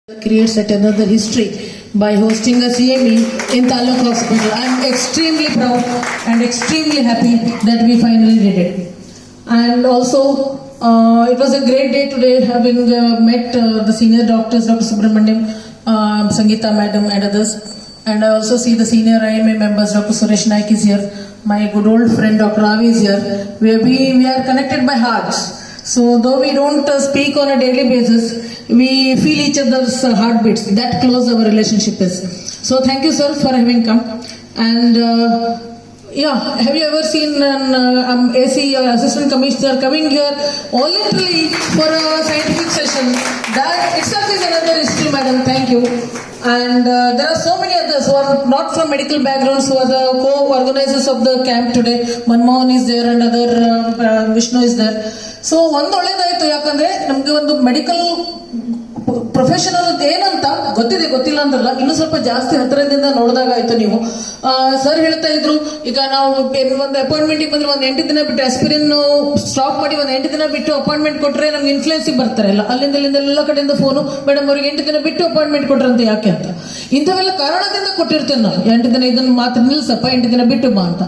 creates at another history by hosting a CME in Taluk Hospital. I am extremely proud and extremely happy that we finally did it. And also, it was a great day today having met the senior doctors, Dr. Subramaniam, Sangeeta Madam and others. And I also see the senior IMA members, Dr. Suresh Naik is here, my good old friend Dr. Ravi is here. We are connected by hearts. So though we don't speak on a daily basis, we feel each other's heartbeats. That close our relationship is. So thank you, sir, for having come. And have you ever seen an AC or assistant commissioner coming here voluntarily for a scientific session? That itself is another history, madam. Thank you. And there are so many others who are not from medical backgrounds who are the co-organizers of the camp today. Manmohan is there and other Vishnu is there. So ಒಂದು ಒಳ್ಳೇದಾಯ್ತು, ಯಾಕಂದ್ರೆ ನಮ್ಗೆ ಒಂದು medical professional ಏನಂತ ಗೊತ್ತಿಲ್ಲ ಅಂದ್ರಲ್ಲ, ಇನ್ನು ಸ್ವಲ್ಪ ಜಾಸ್ತಿ ಹತ್ತಿರದಿಂದ ನೋಡಿದಾಗಾಯ್ತು. ನೀವು ಸರ್ ಹೇಳ್ತಾ ಇದ್ರು, ಈಗ ನಾವು ಒಂದು ಅಪಾಯಿಂಟ್ಮೆಂಟ್ ಬಂದ್ರೆ ಒಂದು 8 ದಿನ ಬಿಟ್ಟು ಆಸ್ಪಿರಿನ್ ಸ್ಟಾಪ್ ಮಾಡಿ ಒಂದು 8 ದಿನ ಬಿಟ್ಟು ಅಪಾಯಿಂಟ್ಮೆಂಟ್ ಕೊಟ್ರೆ ನಮ್ಗೆ ಇನ್ಫ್ಲೂಯೆನ್ಸಿಗೆ ಬರ್ತಾರೆ ಎಲ್ಲ ಅಲ್ಲಿಂದ ಎಲ್ಲ ಕಡೆಯಿಂದ ಫೋನು, ಮೇಡಮ್ ಅವ್ರಿಗೆ 8 ದಿನ ಬಿಟ್ಟು ಅಪಾಯಿಂಟ್ಮೆಂಟ್ ಕೊಟ್ರಂತ ಯಾಕೆ ಅಂತ. ಇಂಥವೆಲ್ಲ ಕಾರಣದಿಂದ ಕೊಟ್ಟಿರ್ತೇವೆ ನಾವು. 8 ದಿನ ಇದನ್ನು ಮಾತ್ರ ನಿಲ್ಸಪ್ಪ, 8 ದಿನ ಬಿಟ್ಟು ಬಾ ಅಂತ.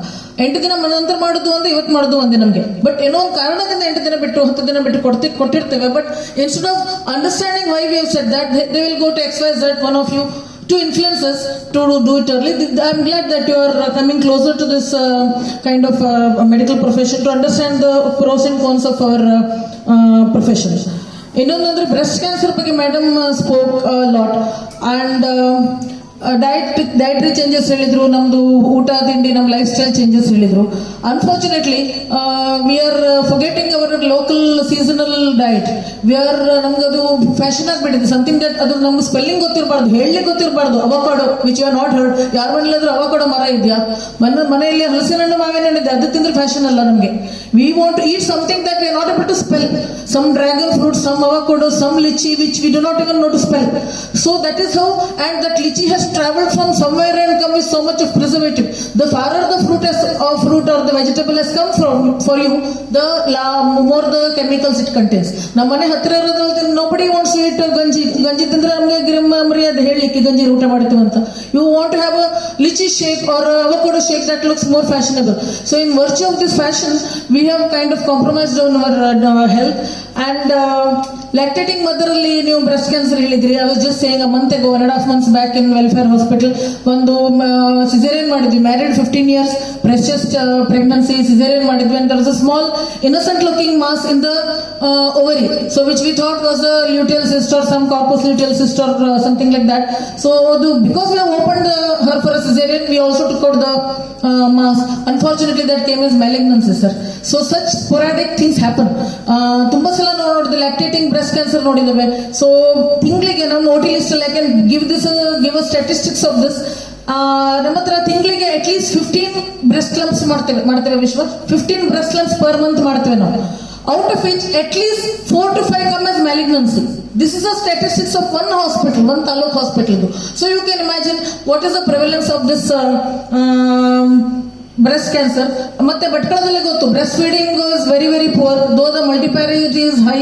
8 ದಿನ ನಂತರ ಮಾಡುದು ಅಂತ ಇವತ್ತು ಮಾಡುದು ಒಂದೇ ನಮಗೆ. ಬಟ್ ಏನೋ ಒಂದು ಕಾರಣದಿಂದ 8 ದಿನ ಬಿಟ್ಟು 10 ದಿನ ಬಿಟ್ಟು ಕೊಟ್ಟಿರ್ತೇವೆ. But instead of understanding why we have said that they will go to XYZ, one of you, to influence us to do it early. I am glad that you are coming closer to this kind of medical profession to understand the pros and cons of our profession. ಇನ್ನೊಂದಂದ್ರೆ breast cancer ಬಗ್ಗೆ madam spoke lot and dietary changes ಹೇಳಿದ್ರು, ನಮ್ದು ಊಟ ತಿಂಡಿ ನಮ್ಮ lifestyle changes ಹೇಳಿದ್ರು. Unfortunately we are forgetting our local seasonal diet. ನಮ್ಗದು fashion ಆಗ್ಬಿಟ್ಟಿದೆ, ಸಮಥಿಂಗ್ ದಟ್ ಅದು ನಮ್ಗೆ ಸ್ಪೆಲ್ಲಿಂಗ್ ಗೊತ್ತಿರಬಾರ್ದು, ಹೇಳಲಿಕ್ಕೆ ಗೊತ್ತಿರಬಾರ್ದು. Avocado which you are not heard. ಯಾರ ಮನೇಲಾದ್ರೂ ಅವಕಾಡೋ ಮರ ಇದೆಯಾ? ಮನೆಯಲ್ಲಿ ಹಲಸಿನ ಹಣ್ಣು ಮಾವಿನ ಹಣ್ಣು ಇದೆ, ಅದು ತಿಂದ್ರೆ ಫ್ಯಾಷನ್ ಅಲ್ಲ ನಮಗೆ. We want to eat something that we are not able to spell. Some dragon fruit, some avocado, some lychee, which we do not even know to spell. So that is how, and that lychee has traveled from somewhere and come with so much of preservative. The farther the fruit or the vegetable has come from for you, the more the chemicals it contains. ನಮ್ಮನೆ ಹತ್ತಿರ ಇರೋದ್ರಲ್ಲಿ nobody wants to eat ಗಂಜಿ ತಿಂದ್ರೆ ನಮಗೆ ಮರ್ಯಾದೆ ಹೇಳಲಿಕ್ಕೆ ಗಂಜಿ ಊಟ ಮಾಡ್ತೀವಿ ಅಂತ. You want to have a lychee shake or avocado shake that looks more fashionable. So in virtue of this fashion, we have kind of compromised on our health. And lactating mother ಅಲ್ಲಿ ನೀವು breast cancer ಹೇಳಿದ್ರಿ. I was just saying, a month ago, 1.5 months back in welfare hospital ಒಂದು caesarean ಮಾಡಿದ್ವಿ. Married 15 years, precious pregnancy, caesarean ಮಾಡಿದ್ವಿ. And there was a small innocent looking mass in the ovary, so which we thought was a luteal cyst or some corpus luteal cyst or something like that. So because we have opened her for a cesarean, we also took out the mass. Unfortunately that came as malignancy, sir. So such sporadic things happen. ತುಂಬಾ ಸಲ ನೋಡಿದ್ವಿ lactating breast cancer ನೋಡಿದ್ದೇವೆ. So ತಿಂಗಳಿಗೆ ನಮ್ಮ OT list ಅಲ್ಲಿ I can give a statistics of this. ನಮ್ಮ ಹತ್ರ ತಿಂಗಳಿಗೆ ಅಟ್ಲೀಸ್ಟ್ 15 ಬ್ರೆಸ್ಟ್ ಲಂಪ್ಸ್ ಮಾಡ್ತೇವೆ ವಿಶ್ವ. 15 ಬ್ರೆಸ್ಟ್ ಲಂಪ್ಸ್ ಪರ್ ಮಂತ್ ಮಾಡ್ತೇವೆ ನಾವು. Out of which at least 4 to 5 come as malignancy. This is a statistics of one hospital, one Taluk hospital. So you can imagine what is the prevalence of this breast cancer. ಮತ್ತೆ ಭಟ್ಕಳದಲ್ಲಿ ಗೊತ್ತು, breast feeding is very very poor. Though the multiparity is high,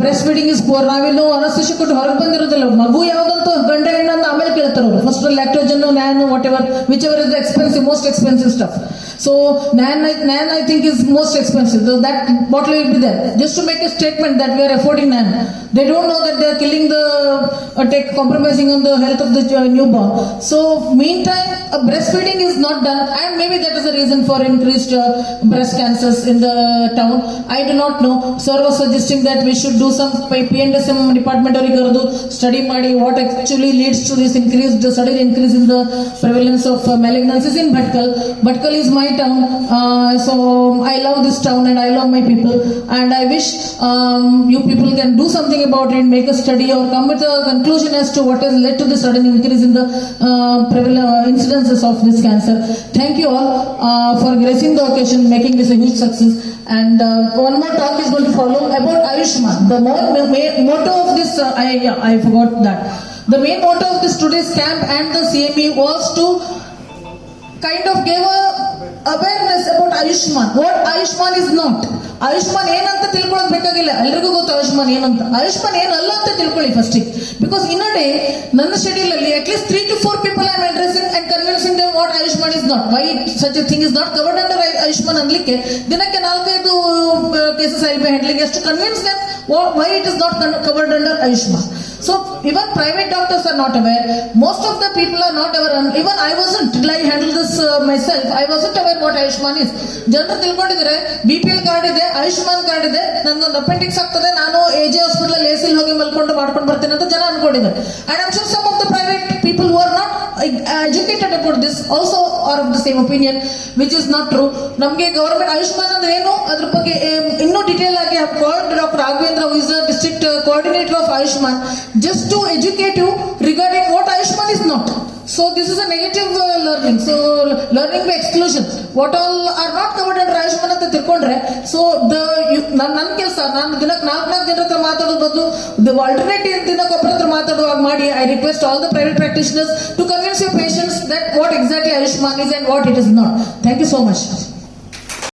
breast feeding is poor. ನಾವಿನ್ನು anaesthesia ಕೊಟ್ಟು ಹೊರಗೆ ಬಂದಿರೋದಿಲ್ಲ. ಮಗು ಯಾವ್ದಂತ ಗಂಡ ಹೆಣ್ಣು ಅಂತ ಆಮೇಲೆ ಕೇಳ್ತಾರೆ ಅವರು. First Lactogen, NAN, whatever, whichever is expensive, most expensive stuff. So NAN I think is most expensive. So that bottle will be there just to make a statement that we are affording NAN. They don't know that they are killing compromising on the health of the newborn. So meantime, breastfeeding is not done, and maybe that is the reason for increased breast cancers in the town. I do not know. Sir was suggesting that we should do some PNDSM department or study ಮಾಡಿ what actually leads to this sudden increase in the prevalence of malignancies in Bhatkal. Bhatkal is my town, so I love this town and I love my people, and I wish you people can do something about it, make a study or come with a conclusion as to what has led to the sudden increase in the incidences of this cancer. Thank you all for gracing the occasion, making this a huge success. And one more talk is going to follow about Ayushman. The motto of this, I forgot that. The main motto of this today's camp and the CME was to kind of give a awareness about Ayushman, what Ayushman is not. Ayushman ಏನಂತ ತಿಳ್ಕೊಳ್ಳೋದು ಬೇಕಾಗಿಲ್ಲ, ಎಲ್ರಿಗೂ ಗೊತ್ತು ಆಯುಷ್ಮಾನ್ ಏನಂತ. ಆಯುಷ್ಮಾನ್ ಏನಲ್ಲ ಅಂತ ತಿಳ್ಕೊಳ್ಳಿ first. Because in a day ನನ್ನ ಶೆಡ್ಯೂಲ್ ಅಲ್ಲಿ at least 3 to 4 people I am addressing and convincing them what Ayushman is not, why such a thing is not covered under Ayushman ಅನ್ಲಿಕ್ಕೆ ದಿನಕ್ಕೆ 4-5 ಕೇಸಸ್ ಐ ಬಿ ಹ್ಯಾಂಡ್ಲಿಂಗ್ ಎಷ್ಟು convince them why it is not covered under Ayushman. So even private doctors are not aware, most of the people are not aware, even I wasn't till I handle this myself, I wasn't aware what Ayushman is. ಜನರು ತಿಳ್ಕೊಂಡಿದ್ರೆ BPL card ಇದೆ, Ayushman card ಇದೆ, ನನ್ಗೊಂದು appendix ಆಗ್ತದೆ, ನಾನು AJ hospital ಅಲ್ಲಿ AC ಹೋಗಿ ಮಲ್ಕೊಂಡು ಮಾಡ್ಕೊಂಡು ಬರ್ತೇನೆ ಅಂತ ಜನ ಅನ್ಕೊಂಡಿದ್ದಾರೆ. And I'm sure some of the private people who are not educated about this also are of the same opinion, which is not true. ನಮಗೆ ಗವರ್ಮೆಂಟ್ ಆಯುಷ್ಮಾನ್ ಅಂದ್ರೆ ಏನು ಅದ್ರ ಬಗ್ಗೆ ಇನ್ನೂ ಡೀಟೇಲ್ ಆಗಿ called doctor Raghavendra, who is the district coordinator of Ayushman, just to educate you regarding what Ayushman is not. So this is a negative learning. So learning by exclusion. What all are not covered under Ayushman ಅಂತ ತಿಳ್ಕೊಂಡ್ರೆ, so ನನ್ನ ಕೆಲಸ, ನಾನು ದಿನಕ್ಕೆ 4 ಜನರ ಹತ್ರ ಮಾತಾಡೋದು ಬದಲು ಆಲ್ಟರ್ನೇಟಿವ್ ದಿನಕ್ಕೆ ಒಬ್ಬರ ಹತ್ರ ಮಾತಾಡುವಾಗ ಮಾಡಿ. I request all the private practitioners to convince your patients that what exactly Ayushman is and what it is not. Thank you so much.